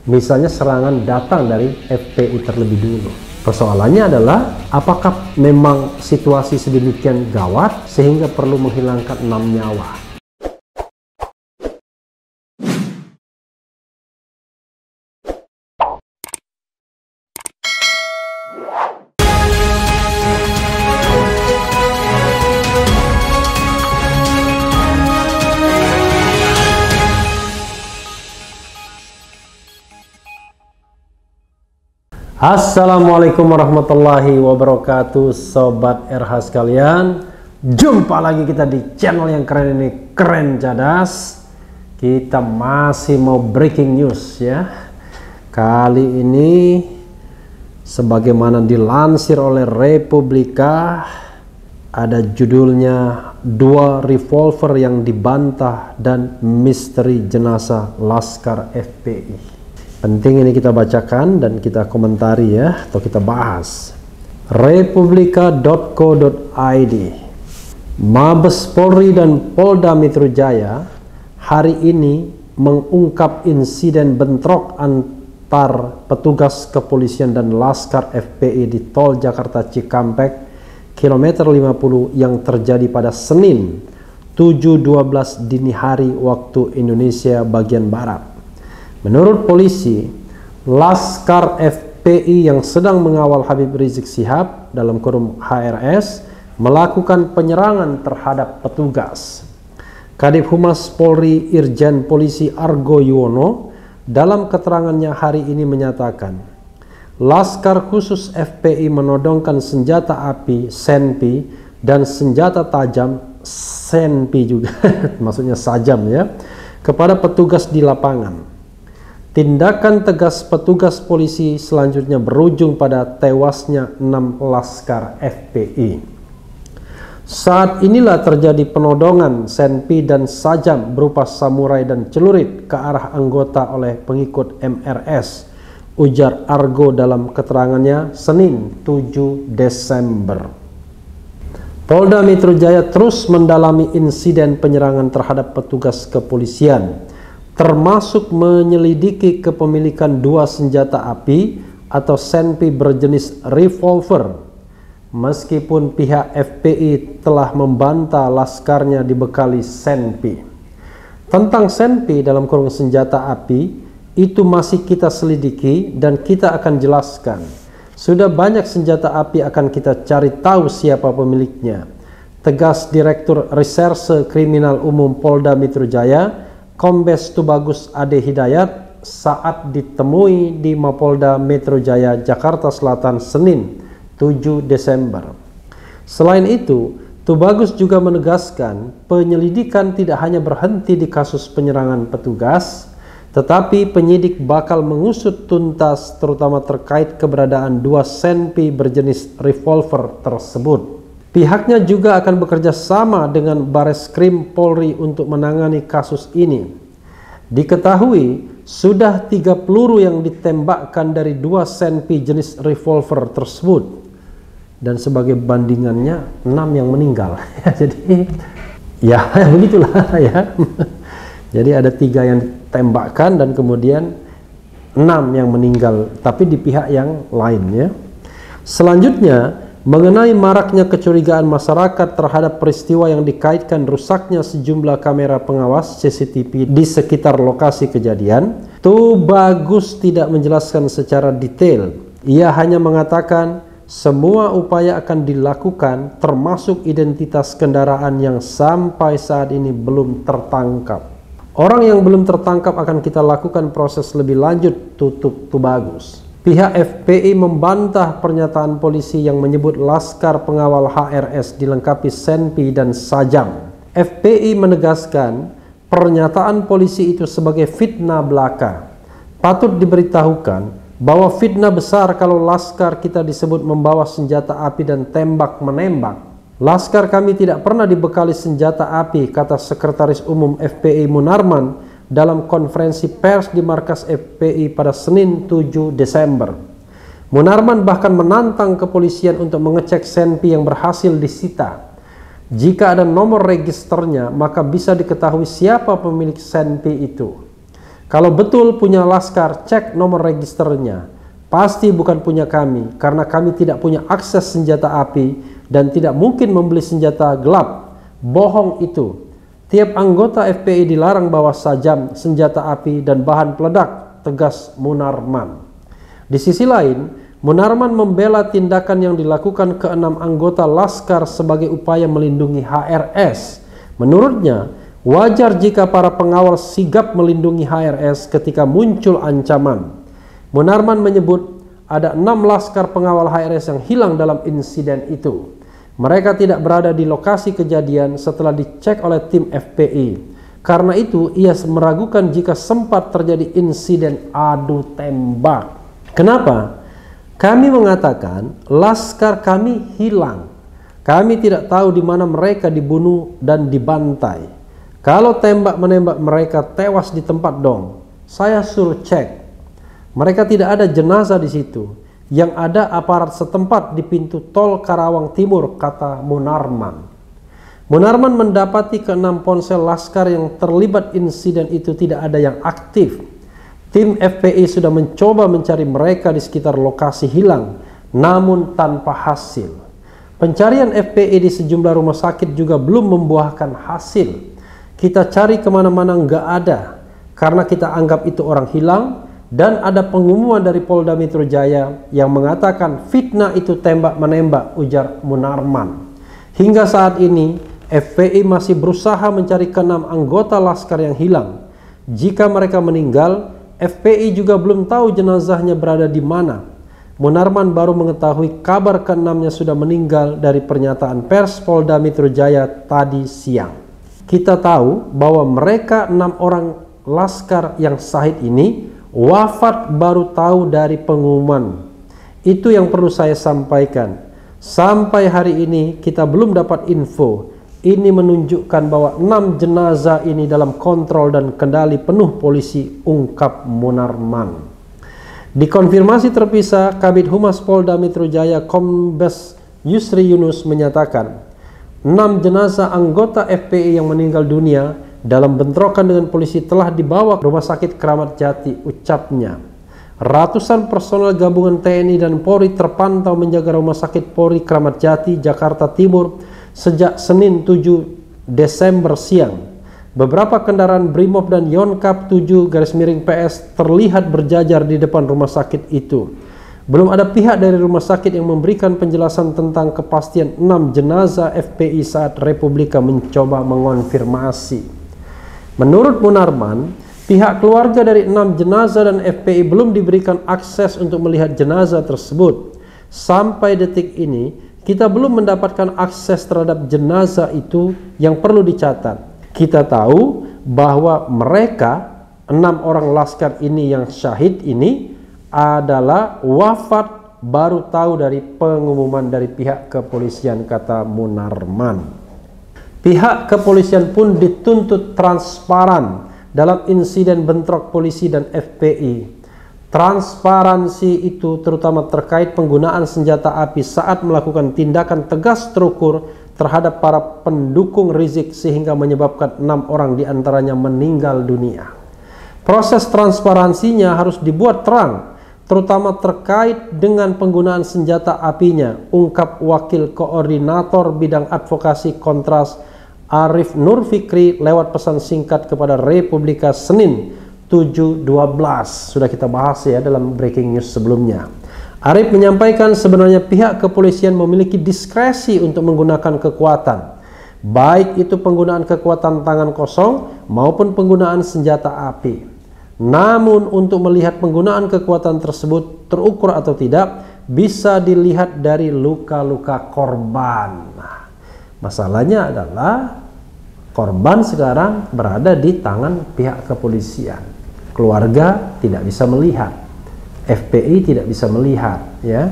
Misalnya serangan datang dari FPI terlebih dulu. Persoalannya adalah apakah memang situasi sedemikian gawat sehingga perlu menghilangkan 6 nyawa. Assalamualaikum warahmatullahi wabarakatuh, Sobat RH sekalian. Jumpa lagi kita di channel yang keren ini, Keren Cadas. Kita masih mau breaking news ya. Kali ini sebagaimana dilansir oleh Republika, ada judulnya 2 revolver yang dibantah dan misteri jenazah Laskar FPI. Penting ini kita bacakan dan kita komentari ya, atau kita bahas. Republika.co.id. Mabes Polri dan Polda Metro Jaya hari ini mengungkap insiden bentrok antar petugas kepolisian dan Laskar FPI di Tol Jakarta Cikampek kilometer 50 yang terjadi pada Senin 7.12 dini hari waktu Indonesia bagian Barat. Menurut polisi, Laskar FPI yang sedang mengawal Habib Rizik Syihab dalam kurung HRS melakukan penyerangan terhadap petugas. Kadif Humas Polri Irjen Polisi Argo Yuwono dalam keterangannya hari ini menyatakan, Laskar khusus FPI menodongkan senjata api senpi dan senjata tajam senpi juga, maksudnya sajam ya, kepada petugas di lapangan. Tindakan tegas petugas polisi selanjutnya berujung pada tewasnya 6 Laskar FPI. Saat inilah terjadi penodongan senpi dan sajam berupa samurai dan celurit ke arah anggota oleh pengikut MRS, ujar Argo dalam keterangannya Senin 7 Desember. Polda Metro Jaya terus mendalami insiden penyerangan terhadap petugas kepolisian, termasuk menyelidiki kepemilikan 2 senjata api atau senpi berjenis revolver. Meskipun pihak FPI telah membantah laskarnya dibekali senpi. Tentang senpi dalam kurung senjata api, itu masih kita selidiki dan kita akan jelaskan. Sudah banyak senjata api akan kita cari tahu siapa pemiliknya, tegas Direktur Reserse Kriminal Umum Polda Metro Jaya, Kombes Tubagus Ade Hidayat saat ditemui di Mapolda Metro Jaya, Jakarta Selatan, Senin 7 Desember. Selain itu, Tubagus juga menegaskan penyelidikan tidak hanya berhenti di kasus penyerangan petugas, tetapi penyidik bakal mengusut tuntas terutama terkait keberadaan 2 senpi berjenis revolver tersebut. Pihaknya juga akan bekerja sama dengan Bareskrim Polri untuk menangani kasus ini. Diketahui sudah 3 peluru yang ditembakkan dari 2 senpi jenis revolver tersebut. Dan sebagai bandingannya 6 yang meninggal. Jadi ya begitulah ya. Jadi ada 3 yang ditembakkan dan kemudian 6 yang meninggal, tapi di pihak yang lain ya. Selanjutnya, mengenai maraknya kecurigaan masyarakat terhadap peristiwa yang dikaitkan rusaknya sejumlah kamera pengawas CCTV di sekitar lokasi kejadian, Tubagus tidak menjelaskan secara detail. Ia hanya mengatakan semua upaya akan dilakukan termasuk identitas kendaraan yang sampai saat ini belum tertangkap. Orang yang belum tertangkap akan kita lakukan proses lebih lanjut, tutup Tubagus. Pihak FPI membantah pernyataan polisi yang menyebut Laskar pengawal HRS dilengkapi senpi dan sajam. FPI menegaskan pernyataan polisi itu sebagai fitnah belaka. Patut diberitahukan bahwa fitnah besar kalau Laskar kita disebut membawa senjata api dan tembak-menembak. Laskar kami tidak pernah dibekali senjata api, kata Sekretaris Umum FPI Munarman dalam konferensi pers di markas FPI pada Senin 7 Desember. Munarman bahkan menantang kepolisian untuk mengecek senpi yang berhasil disita. Jika ada nomor registernya, maka bisa diketahui siapa pemilik senpi itu. Kalau betul punya laskar, cek nomor registernya. Pasti bukan punya kami, karena kami tidak punya akses senjata api dan tidak mungkin membeli senjata gelap. Bohong itu. Tiap anggota FPI dilarang bawa sajam, senjata api, dan bahan peledak, tegas Munarman. Di sisi lain, Munarman membela tindakan yang dilakukan ke-6 anggota laskar sebagai upaya melindungi HRS. Menurutnya, wajar jika para pengawal sigap melindungi HRS ketika muncul ancaman. Munarman menyebut ada 6 laskar pengawal HRS yang hilang dalam insiden itu. Mereka tidak berada di lokasi kejadian setelah dicek oleh tim FPI. Karena itu, ia meragukan jika sempat terjadi insiden adu tembak. Kenapa? Kami mengatakan laskar kami hilang. Kami tidak tahu di mana mereka dibunuh dan dibantai. Kalau tembak-menembak mereka tewas di tempat dong. Saya suruh cek. Mereka tidak ada jenazah di situ. Yang ada aparat setempat di pintu tol Karawang Timur, kata Munarman. Munarman mendapati ke-6 ponsel laskar yang terlibat insiden itu tidak ada yang aktif. Tim FPI sudah mencoba mencari mereka di sekitar lokasi hilang, namun tanpa hasil. Pencarian FPI di sejumlah rumah sakit juga belum membuahkan hasil. Kita cari kemana-mana nggak ada, karena kita anggap itu orang hilang, dan ada pengumuman dari Polda Metro Jaya yang mengatakan fitnah itu tembak-menembak, ujar Munarman. Hingga saat ini, FPI masih berusaha mencari ke-6 anggota laskar yang hilang. Jika mereka meninggal, FPI juga belum tahu jenazahnya berada di mana. Munarman baru mengetahui kabar ke-6-nya sudah meninggal dari pernyataan pers Polda Metro Jaya tadi siang. Kita tahu bahwa mereka 6 orang laskar yang syahid ini wafat baru tahu dari pengumuman. Itu yang perlu saya sampaikan. Sampai hari ini kita belum dapat info. Ini menunjukkan bahwa 6 jenazah ini dalam kontrol dan kendali penuh polisi, ungkap Munarman. Dikonfirmasi terpisah, Kabid Humas Polda Metro Jaya Kombes Yusri Yunus menyatakan 6 jenazah anggota FPI yang meninggal dunia dalam bentrokan dengan polisi telah dibawa ke Rumah Sakit Kramat Jati, ucapnya. Ratusan personel gabungan TNI dan Polri terpantau menjaga Rumah Sakit Polri Kramat Jati, Jakarta Timur sejak Senin 7 Desember siang. Beberapa kendaraan Brimob dan Yonkav 7-PS terlihat berjajar di depan rumah sakit itu. Belum ada pihak dari rumah sakit yang memberikan penjelasan tentang kepastian 6 jenazah FPI saat Republika mencoba mengonfirmasi. Menurut Munarman, pihak keluarga dari 6 jenazah dan FPI belum diberikan akses untuk melihat jenazah tersebut. Sampai detik ini, kita belum mendapatkan akses terhadap jenazah itu. Yang perlu dicatat, kita tahu bahwa mereka 6 orang laskar ini yang syahid ini adalah wafat baru tahu dari pengumuman dari pihak kepolisian, kata Munarman. Pihak kepolisian pun dituntut transparan dalam insiden bentrok polisi dan FPI. Transparansi itu terutama terkait penggunaan senjata api saat melakukan tindakan tegas terukur terhadap para pendukung Rizik sehingga menyebabkan 6 orang diantaranya meninggal dunia. Proses transparansinya harus dibuat terang, terutama terkait dengan penggunaan senjata apinya, ungkap Wakil Koordinator Bidang Advokasi Kontras Arif Nur Fikri lewat pesan singkat kepada Republika Senin 7/12. Sudah kita bahas ya dalam breaking news sebelumnya. Arif menyampaikan sebenarnya pihak kepolisian memiliki diskresi untuk menggunakan kekuatan, baik itu penggunaan kekuatan tangan kosong maupun penggunaan senjata api. Namun untuk melihat penggunaan kekuatan tersebut terukur atau tidak bisa dilihat dari luka-luka korban. Nah, masalahnya adalah korban sekarang berada di tangan pihak kepolisian. Keluarga tidak bisa melihat, FPI tidak bisa melihat, ya.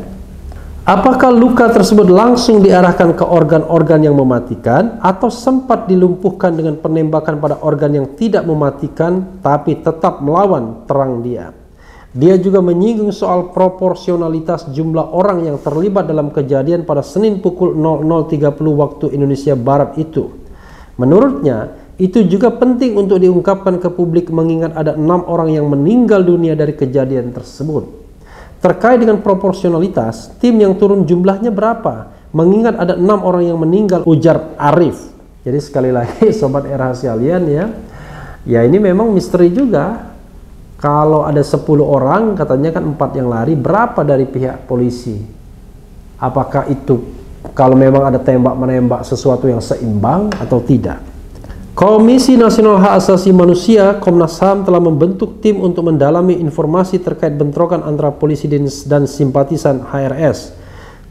Apakah luka tersebut langsung diarahkan ke organ-organ yang mematikan atau sempat dilumpuhkan dengan penembakan pada organ yang tidak mematikan tapi tetap melawan, terang dia. Dia juga menyinggung soal proporsionalitas jumlah orang yang terlibat dalam kejadian pada Senin pukul 00.30 waktu Indonesia Barat itu. Menurutnya, Itu juga penting untuk diungkapkan ke publik mengingat ada 6 orang yang meninggal dunia dari kejadian tersebut. Terkait dengan proporsionalitas, tim yang turun jumlahnya berapa? Mengingat ada 6 orang yang meninggal, ujar Arif. Jadi sekali lagi Sobat RH sekalian ya ini memang misteri juga. Kalau ada 10 orang, katanya kan 4 yang lari, berapa dari pihak polisi? Apakah itu kalau memang ada tembak-menembak sesuatu yang seimbang atau tidak? Komisi Nasional Hak Asasi Manusia Komnas HAM telah membentuk tim untuk mendalami informasi terkait bentrokan antara polisi dan simpatisan HRS.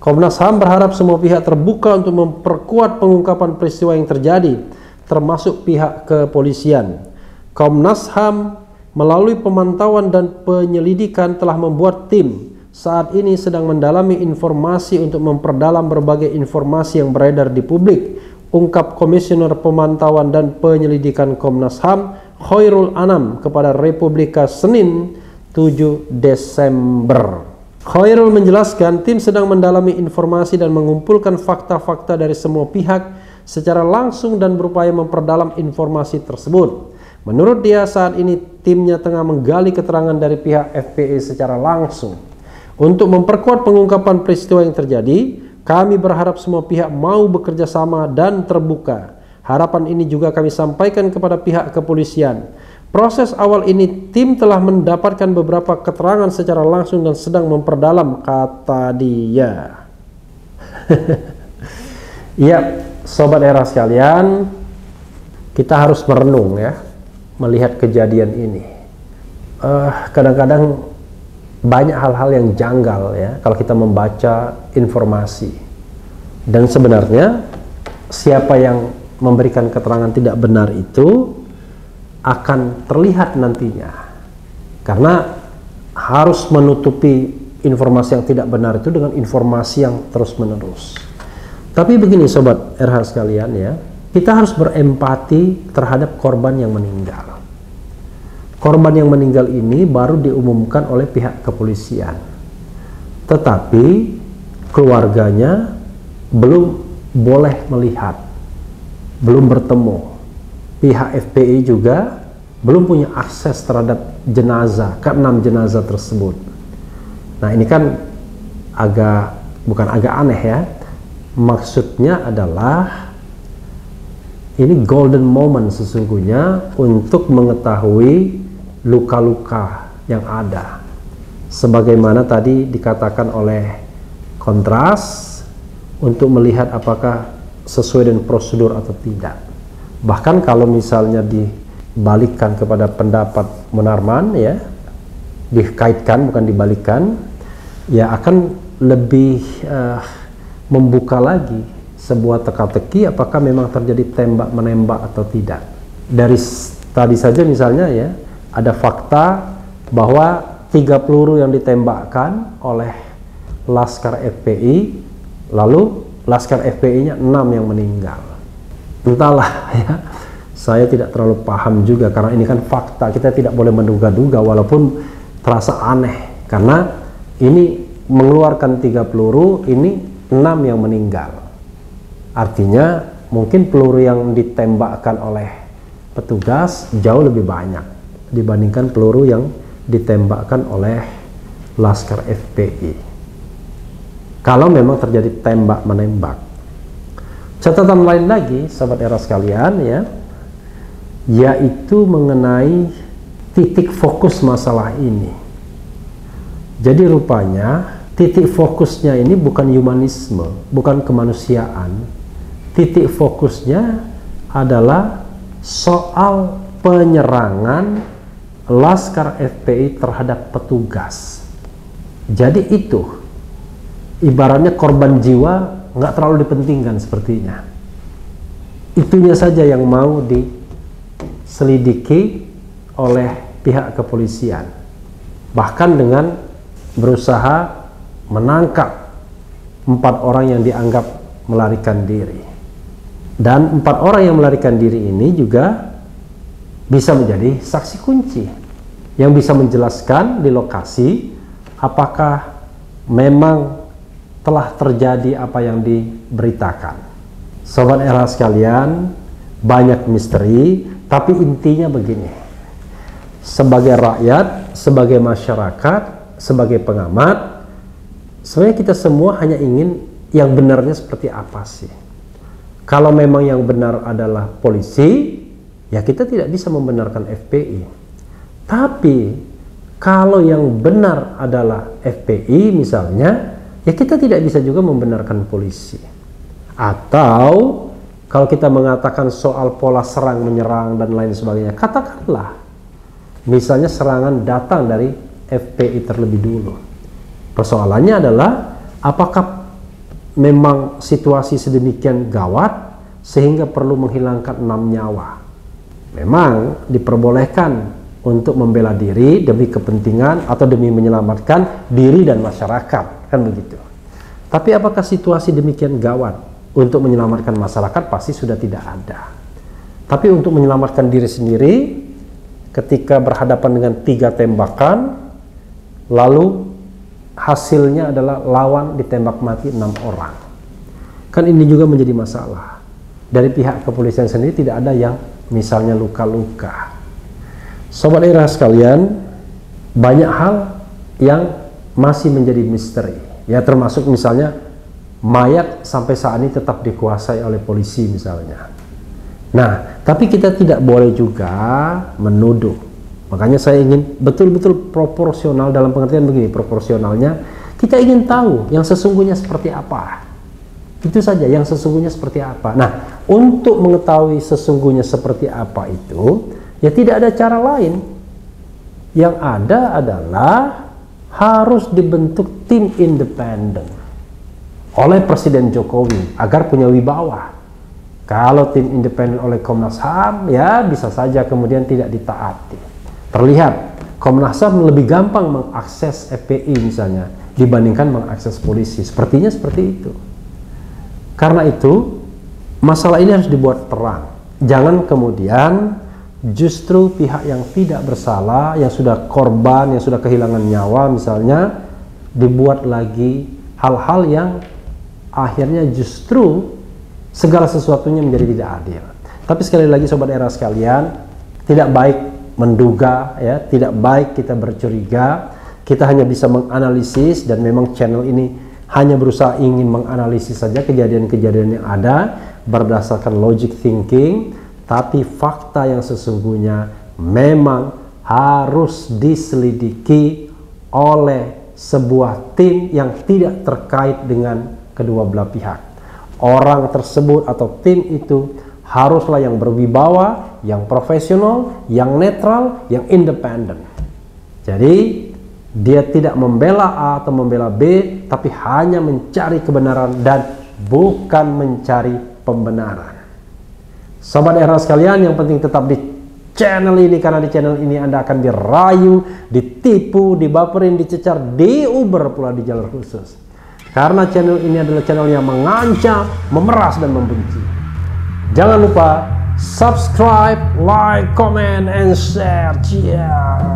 Komnas HAM berharap semua pihak terbuka untuk memperkuat pengungkapan peristiwa yang terjadi, termasuk pihak kepolisian. Komnas HAM melalui pemantauan dan penyelidikan telah membuat tim saat ini sedang mendalami informasi untuk memperdalam berbagai informasi yang beredar di publik, ungkap Komisioner Pemantauan dan Penyelidikan Komnas HAM Khairul Anam kepada Republika Senin 7 Desember. Khairul menjelaskan tim sedang mendalami informasi dan mengumpulkan fakta-fakta dari semua pihak secara langsung dan berupaya memperdalam informasi tersebut. Menurut dia saat ini timnya tengah menggali keterangan dari pihak FPI secara langsung. Untuk memperkuat pengungkapan peristiwa yang terjadi, kami berharap semua pihak mau bekerja sama dan terbuka. Harapan ini juga kami sampaikan kepada pihak kepolisian. Proses awal ini tim telah mendapatkan beberapa keterangan secara langsung dan sedang memperdalam, kata dia. Ya, Sobat Era sekalian, kita harus merenung ya, melihat kejadian ini. Kadang-kadang banyak hal-hal yang janggal ya kalau kita membaca informasi. Dan sebenarnya siapa yang memberikan keterangan tidak benar itu akan terlihat nantinya. Karena harus menutupi informasi yang tidak benar itu dengan informasi yang terus-menerus. Tapi begini Sobat RH sekalian ya, kita harus berempati terhadap korban yang meninggal. Korban yang meninggal ini baru diumumkan oleh pihak kepolisian. Tetapi keluarganya belum boleh melihat, belum bertemu. Pihak FPI juga belum punya akses terhadap jenazah, ke-6 jenazah tersebut. Nah ini kan bukan agak aneh ya. Maksudnya adalah ini golden moment sesungguhnya untuk mengetahui luka-luka yang ada. Sebagaimana tadi dikatakan oleh Kontras, untuk melihat apakah sesuai dengan prosedur atau tidak. Bahkan kalau misalnya dibalikkan kepada pendapat Munarman ya, dikaitkan bukan dibalikkan, ya akan lebih membuka lagi sebuah teka-teki apakah memang terjadi tembak-menembak atau tidak. Dari tadi saja misalnya ya, ada fakta bahwa 3 peluru yang ditembakkan oleh Laskar FPI, lalu Laskar FPI-nya 6 yang meninggal. Entahlah ya, saya tidak terlalu paham juga karena ini kan fakta, kita tidak boleh menduga-duga walaupun terasa aneh karena ini mengeluarkan 3 peluru, ini 6 yang meninggal. Artinya mungkin peluru yang ditembakkan oleh petugas jauh lebih banyak dibandingkan peluru yang ditembakkan oleh Laskar FPI. Kalau memang terjadi tembak-menembak. Catatan lain lagi, Sobat Era sekalian ya, yaitu mengenai titik fokus masalah ini. Jadi rupanya titik fokusnya ini bukan humanisme, bukan kemanusiaan. Titik fokusnya adalah soal penyerangan Laskar FPI terhadap petugas. Jadi itu ibaratnya korban jiwa nggak terlalu dipentingkan sepertinya. Itunya saja yang mau diselidiki oleh pihak kepolisian. Bahkan dengan berusaha menangkap 4 orang yang dianggap melarikan diri. Dan 4 orang yang melarikan diri ini juga bisa menjadi saksi kunci yang bisa menjelaskan di lokasi apakah memang telah terjadi apa yang diberitakan. Sobat RH sekalian, banyak misteri, tapi intinya begini. Sebagai rakyat, sebagai masyarakat, sebagai pengamat, sebenarnya kita semua hanya ingin yang benarnya seperti apa sih. Kalau memang yang benar adalah polisi, ya kita tidak bisa membenarkan FPI. Tapi kalau yang benar adalah FPI misalnya, ya kita tidak bisa juga membenarkan polisi. Atau kalau kita mengatakan soal pola serang menyerang dan lain sebagainya, katakanlah misalnya serangan datang dari FPI terlebih dulu. Persoalannya adalah apakah memang situasi sedemikian gawat sehingga perlu menghilangkan 6 nyawa. Memang diperbolehkan untuk membela diri demi kepentingan atau demi menyelamatkan diri dan masyarakat, kan begitu. Tapi apakah situasi demikian gawat untuk menyelamatkan masyarakat? Pasti sudah tidak ada. Tapi untuk menyelamatkan diri sendiri, ketika berhadapan dengan 3 tembakan, lalu hasilnya adalah lawan ditembak mati 6 orang. Kan ini juga menjadi masalah. Dari pihak kepolisian sendiri tidak ada yang misalnya luka-luka. Sobat era sekalian, banyak hal yang masih menjadi misteri. Ya, termasuk misalnya mayat sampai saat ini tetap dikuasai oleh polisi misalnya. Nah, tapi kita tidak boleh juga menuduh. Makanya saya ingin betul-betul proporsional, dalam pengertian begini, proporsionalnya kita ingin tahu yang sesungguhnya seperti apa. Itu saja, yang sesungguhnya seperti apa. Nah, untuk mengetahui sesungguhnya seperti apa itu, ya tidak ada cara lain. Yang ada adalah harus dibentuk tim independen oleh Presiden Jokowi agar punya wibawa. Kalau tim independen oleh Komnas HAM, ya bisa saja kemudian tidak ditaati. Terlihat Komnas HAM lebih gampang mengakses FPI misalnya dibandingkan mengakses polisi. Sepertinya seperti itu. Karena itu masalah ini harus dibuat terang. Jangan kemudian justru pihak yang tidak bersalah, yang sudah korban, yang sudah kehilangan nyawa misalnya, dibuat lagi hal-hal yang akhirnya justru segala sesuatunya menjadi tidak adil. Tapi sekali lagi sobat era sekalian, tidak baik menduga, ya, tidak baik kita bercuriga. Kita hanya bisa menganalisis, dan memang channel ini hanya berusaha ingin menganalisis saja kejadian-kejadian yang ada berdasarkan logic thinking. Tapi fakta yang sesungguhnya memang harus diselidiki oleh sebuah tim yang tidak terkait dengan kedua belah pihak. Orang tersebut atau tim itu haruslah yang berwibawa, yang profesional, yang netral, yang independen. Jadi dia tidak membela A atau membela B, tapi hanya mencari kebenaran dan bukan mencari pembenaran. Sobat era sekalian, yang penting tetap di channel ini, karena di channel ini Anda akan dirayu, ditipu, dibaperin, dicecar, diuber pula di jalur khusus. Karena channel ini adalah channel yang mengancam, memeras, dan membenci. Jangan lupa subscribe, like, comment, and share. Cheers.